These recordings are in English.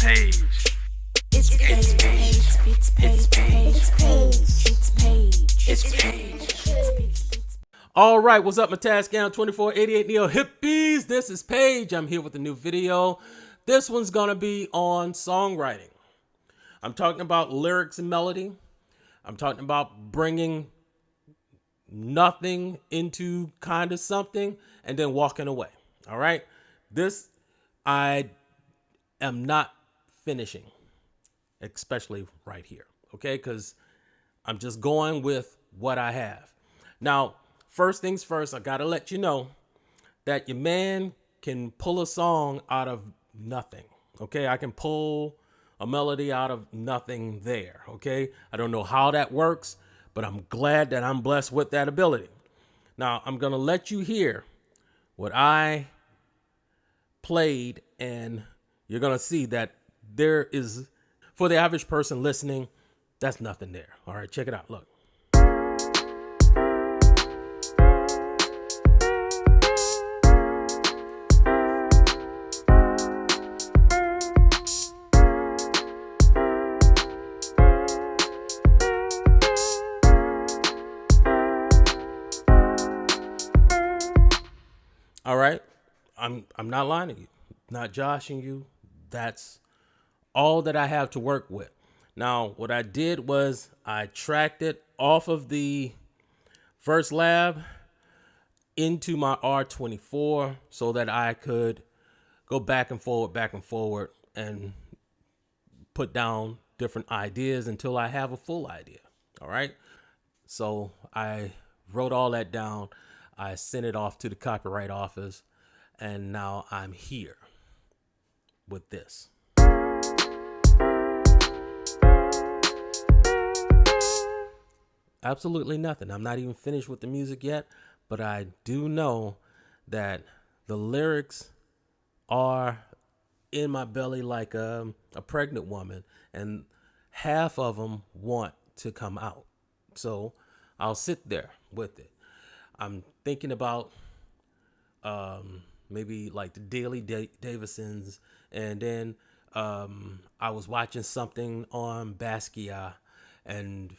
Paige. It's Paige. It's Paige. It's Paige. It's Paige. All right, what's up, my Tascam 2488 Neo Hippies? This is Paige. I'm here with a new video. This one's gonna be on songwriting. I'm talking about lyrics and melody. I'm talking about bringing nothing into kind of something and then walking away. All right, this I am not finishing, especially right here. Okay, because I'm just going with what I have. Now, first things first, I gotta let you know that your man can pull a song out of nothing. Okay, I can pull a melody out of nothing there. Okay, I don't know how that works, but I'm glad that I'm blessed with that ability. Now, I'm gonna let you hear what I played, and you're gonna see that there is, for the average person listening, that's nothing there. All right, check it out. Look. All right, I'm not lying to you, not joshing you. That's all that I have to work with. Now, what I did was I tracked it off of the First Lab into my R24 so that I could go back and forward and put down different ideas until I have a full idea. All right. So I wrote all that down. I sent it off to the copyright office, and now I'm here with this. Absolutely nothing. I'm not even finished with the music yet, but I do know that the lyrics are in my belly like a pregnant woman, and half of them want to come out. So I'll sit there with it. I'm thinking about maybe like the Daily Davisons, and then I was watching something on Basquiat, and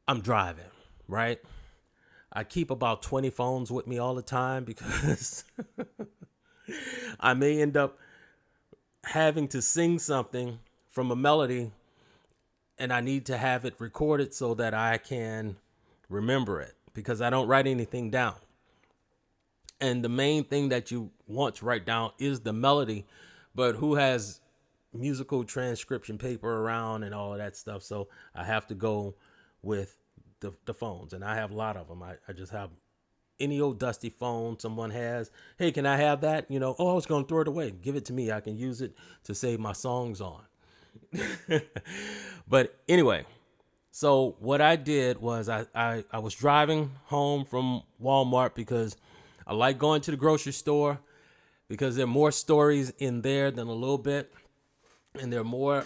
I'm driving, right? I keep about 20 phones with me all the time because I may end up having to sing something from a melody, and I need to have it recorded so that I can remember it, because I don't write anything down. And the main thing that you want to write down is the melody, but who has musical transcription paper around and all of that stuff? So I have to go with the phones, and I have a lot of them. I just have any old dusty phone someone has. Hey, can I have that? You know, oh, I was going to throw it away. Give it to me. I can use it to save my songs on. But anyway, so what I did was I was driving home from Walmart because I like going to the grocery store because there are more stories in there than a little bit. And there are more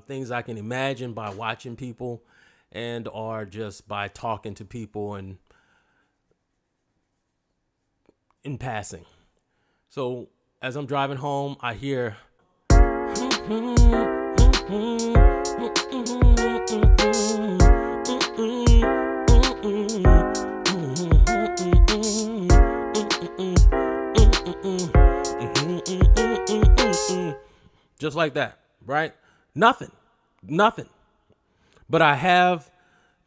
things I can imagine by watching people and or just by talking to people and in passing. So as I'm driving home, I hear just like that, right? Nothing. But I have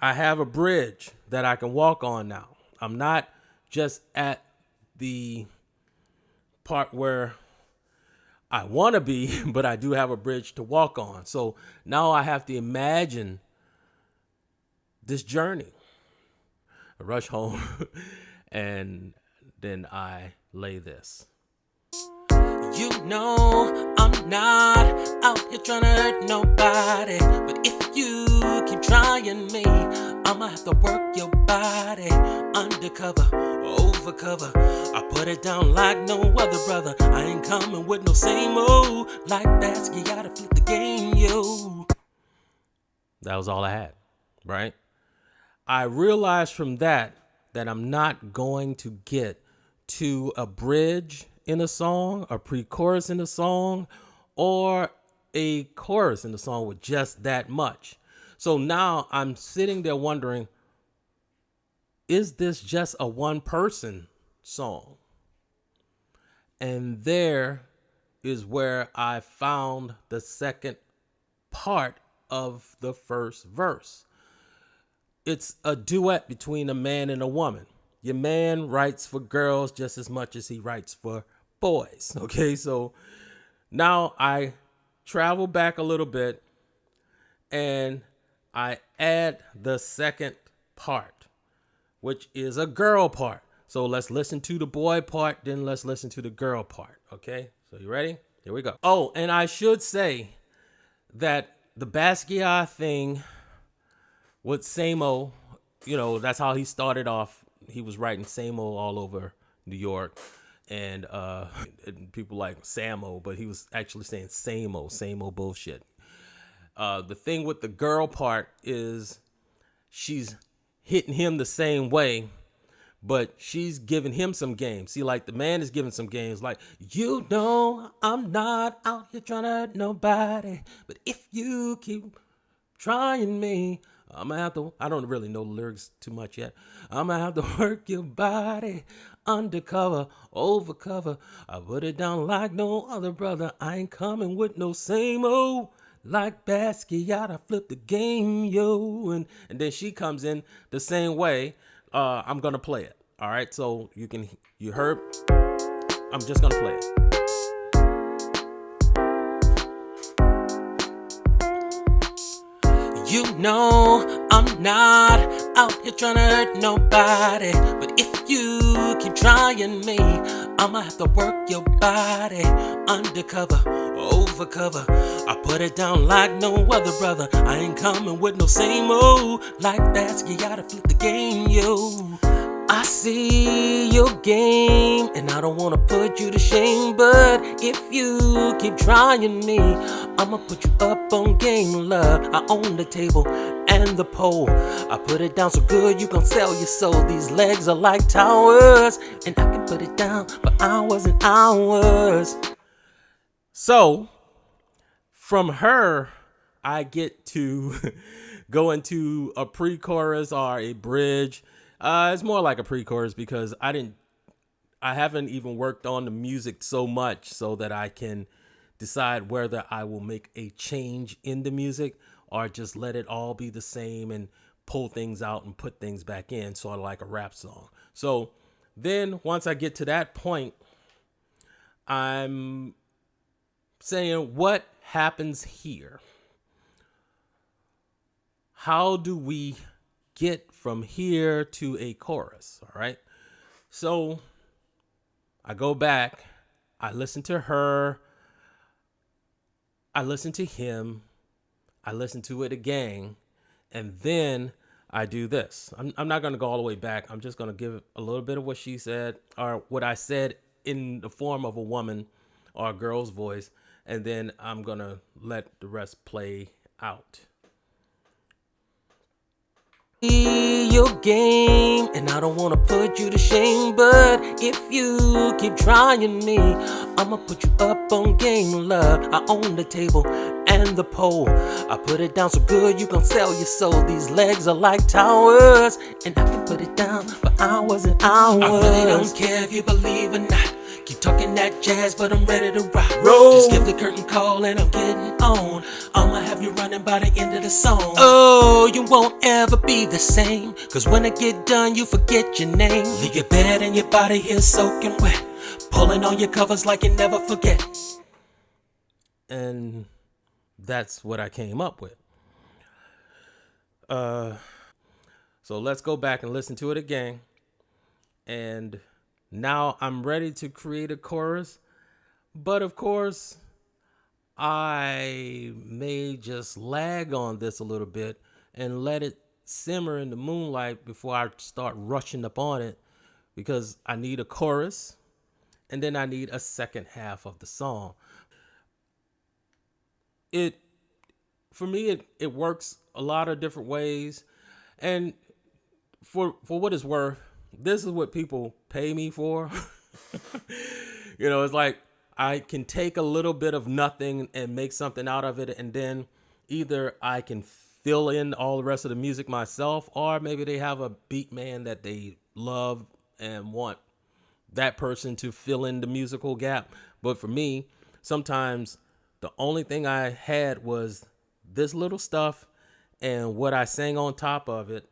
a bridge that I can walk on now. I'm not just at the part where I want to be, but I do have a bridge to walk on. So now I have to imagine this journey. I rush home and then I lay this. You know I'm not out here trying to hurt nobody, but if you keep trying me, I'ma have to work your body undercover, overcover. I put it down like no other brother. I ain't coming with no same old, like Basquiat to flip the game, yo. That was all I had, right? I realized from that I'm not going to get to a bridge in a song, a pre-chorus in a song, or a chorus in the song with just that much. So now I'm sitting there wondering, is this just a one person song? And there is where I found the second part of the first verse. It's a duet between a man and a woman. Your man writes for girls just as much as he writes for boys. Okay, so now I travel back a little bit and I add the second part, which is a girl part. So let's listen to the boy part, then let's listen to the girl part. Okay, so you ready? Here we go. Oh, and I should say that the Basquiat thing with Samo, that's how he started off. He was writing Samo all over New York. And people like Samo, but he was actually saying Samo bullshit. The thing with the girl part is she's hitting him the same way, but she's giving him some games. See, like the man is giving some games like, I'm not out here trying to hurt nobody, but if you keep trying me, I'm gonna have to, I don't really know the lyrics too much yet. I'm gonna have to work your body undercover, overcover. I put it down like no other brother. I ain't coming with no same old. Like Basquiat, I flip the game, yo. And then she comes in the same way. I'm gonna play it. All right, so you heard. I'm just gonna play it. I'm not out here trying to hurt nobody, but if you keep trying me, I'ma have to work your body undercover, overcover. I put it down like no other brother. I ain't coming with no same old. Like Basquiat, I flip the game, yo. I see your game, and I don't wanna put you to shame, but if you keep trying me, I'ma put you up on game, love. I own the table and the pole. I put it down so good you gon' sell your soul. These legs are like towers, and I can put it down for hours and hours. So, from her, I get to go into a pre-chorus or a bridge. It's more like a pre-chorus because I haven't even worked on the music so much so that I can decide whether I will make a change in the music or just let it all be the same and pull things out and put things back in, sort of like a rap song. So then once I get to that point, I'm saying, what happens here? How do we get from here to a chorus? All right. So I go back, I listen to her, I listen to him, I listen to it again, and then I do this. I'm not going to go all the way back. I'm just going to give a little bit of what she said or what I said in the form of a woman or a girl's voice, and then I'm going to let the rest play out. Your game, and I don't wanna put you to shame, but if you keep trying me, I'ma put you up on game, love. I own the table and the pole. I put it down so good you gon' sell your soul. These legs are like towers, and I can put it down for hours and hours. I really don't care if you believe or not. Keep talking that jazz, but I'm ready to rock. Roll. Just give the curtain call and I'm getting on. I'ma have you running by the end of the song. Oh, you won't ever be the same, cause when I get done, you forget your name. Leave your bed and your body here soaking wet, pulling on your covers like you never forget. And that's what I came up with. So let's go back and listen to it again. And now I'm ready to create a chorus, but of course, I may just lag on this a little bit and let it simmer in the moonlight before I start rushing up on it, because I need a chorus and then I need a second half of the song. For me, it works a lot of different ways, and for what it's worth, this is what people pay me for. It's like I can take a little bit of nothing and make something out of it, and then either I can fill in all the rest of the music myself, or maybe they have a beat man that they love and want that person to fill in the musical gap. But for me, sometimes the only thing I had was this little stuff and what I sang on top of it,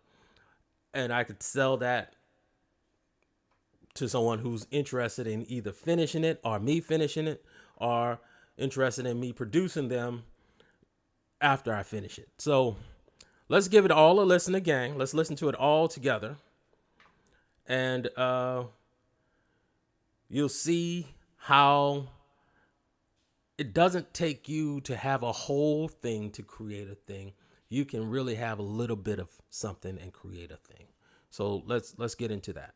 and I could sell that to someone who's interested in either finishing it or me finishing it, or interested in me producing them after I finish it. So let's give it all a listen again. Let's listen to it all together. And you'll see how it doesn't take you to have a whole thing to create a thing. You can really have a little bit of something and create a thing. So let's get into that.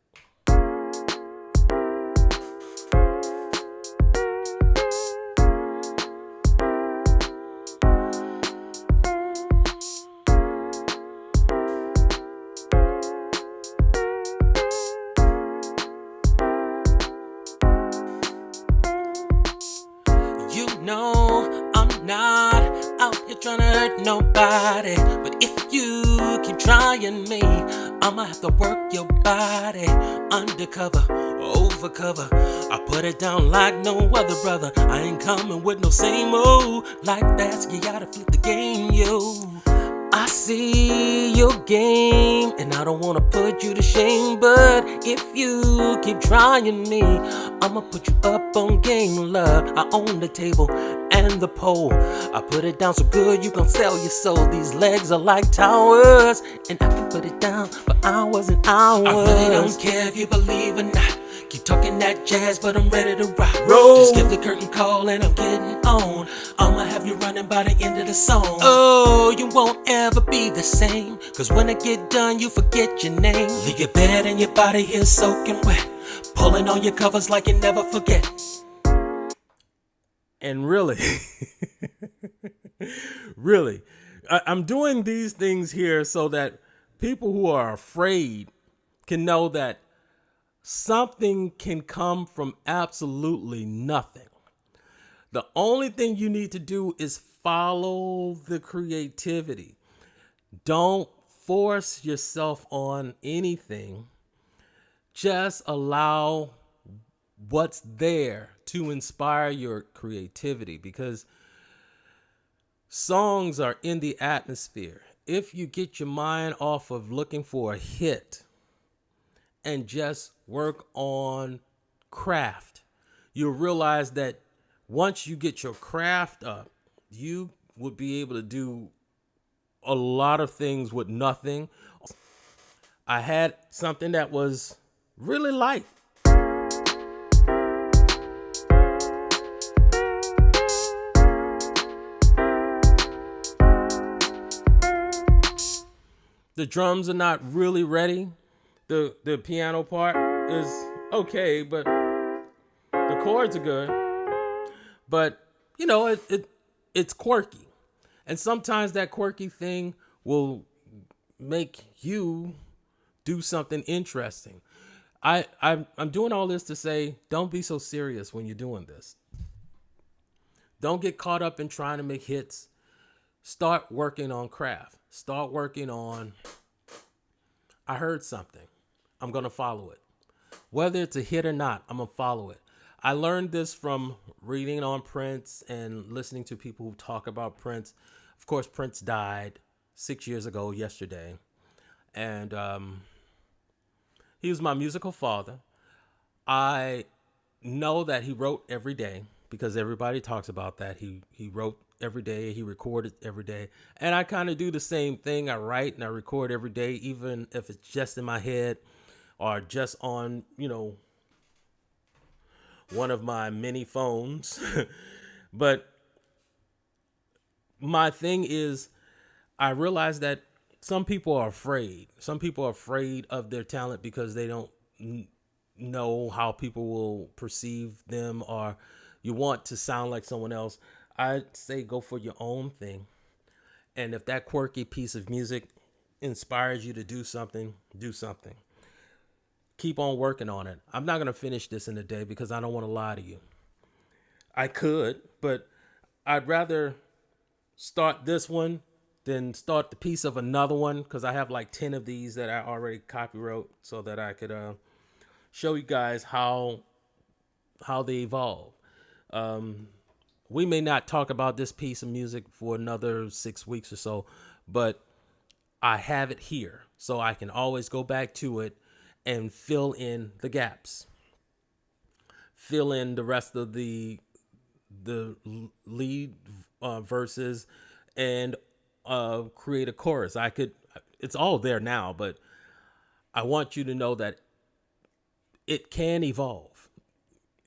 You know I'm not out here trying to hurt nobody, but if you keep trying me, I'ma have to work your body undercover, overcover. I put it down like no other brother. I ain't coming with no same old like that. You gotta flip the game, yo. I see your game, and I don't wanna put you to shame, but if you keep trying me, I'ma put you up on game, love. I own the table and the pole. I put it down so good you gon' sell your soul. These legs are like towers, and I can put it down for hours and hours. I really don't care if you believe or not. Keep talking that jazz, but I'm ready to rock. Roll. Just give the curtain call and I'm getting on. I'ma have you running by the end of the song. Oh, you won't ever be the same, cause when I get done, you forget your name. Leave your bed and your body here soaking wet, pulling on your covers like you never forget. And really, really, I'm doing these things here so that people who are afraid can know that something can come from absolutely nothing. The only thing you need to do is follow the creativity. Don't force yourself on anything. Just allow what's there to inspire your creativity, because songs are in the atmosphere. If you get your mind off of looking for a hit and just work on craft, you'll realize that once you get your craft up, you will be able to do a lot of things with nothing. I had something that was really light. The drums are not really ready. The piano part is okay, but the chords are good. But you know, it's quirky, and sometimes that quirky thing will make you do something interesting. I'm doing all this to say, don't be so serious when you're doing this. Don't get caught up in trying to make hits. Start working on craft. Start working on, I heard something, I'm going to follow it. Whether it's a hit or not, I'm going to follow it. I learned this from reading on Prince and listening to people who talk about Prince. Of course, Prince died 6 years ago yesterday. And he was my musical father. I know that he wrote every day because everybody talks about that. He wrote every day. He recorded every day. And I kind of do the same thing. I write and I record every day, even if it's just in my head or just on, one of my many phones. But my thing is, I realize that some people are afraid. Some people are afraid of their talent because they don't know how people will perceive them, or you want to sound like someone else. I'd say go for your own thing. And if that quirky piece of music inspires you to do something, do something. Keep on working on it. I'm not going to finish this in a day because I don't want to lie to you. I could, but I'd rather start this one than start the piece of another one, because I have like 10 of these that I already copywrote, so that I could show you guys how they evolve. We may not talk about this piece of music for another 6 weeks or so, but I have it here, so I can always go back to it and fill in the gaps, fill in the rest of the lead verses, and create a chorus. It's all there now, but I want you to know that it can evolve.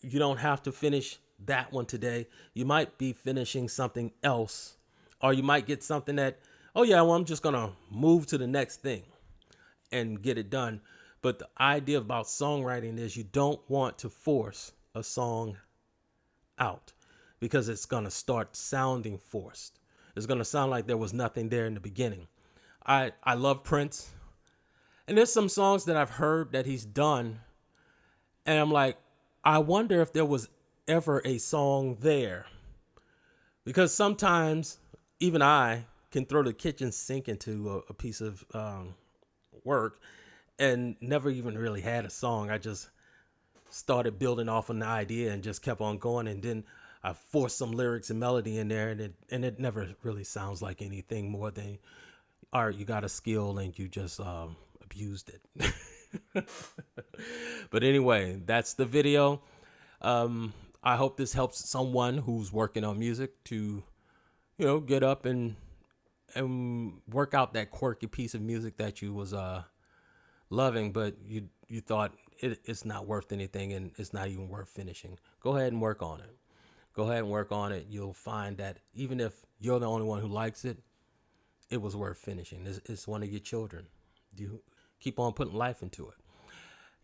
You don't have to finish that one today. You might be finishing something else, or you might get something that, oh yeah, well, I'm just going to move to the next thing and get it done. But the idea about songwriting is you don't want to force a song out, because it's going to start sounding forced. It's going to sound like there was nothing there in the beginning. I love Prince, and there's some songs that I've heard that he's done, and I'm like, I wonder if there was ever a song there. Because sometimes even I can throw the kitchen sink into a piece of work and never even really had a song. I just started building off an idea and just kept on going, and then I forced some lyrics and melody in there, and it never really sounds like anything more than, all right, you got a skill and you just abused it. But anyway, that's the video. I hope this helps someone who's working on music to, get up and work out that quirky piece of music that you was loving, but you thought it's not worth anything and it's not even worth finishing. Go ahead and work on it. Go ahead and work on it. You'll find that even if you're the only one who likes it, it was worth finishing. It's one of your children. You keep on putting life into it.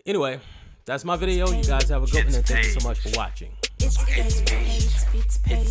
Anyway, that's my video. You guys have a good one, and thank you so much for watching. It's Paige.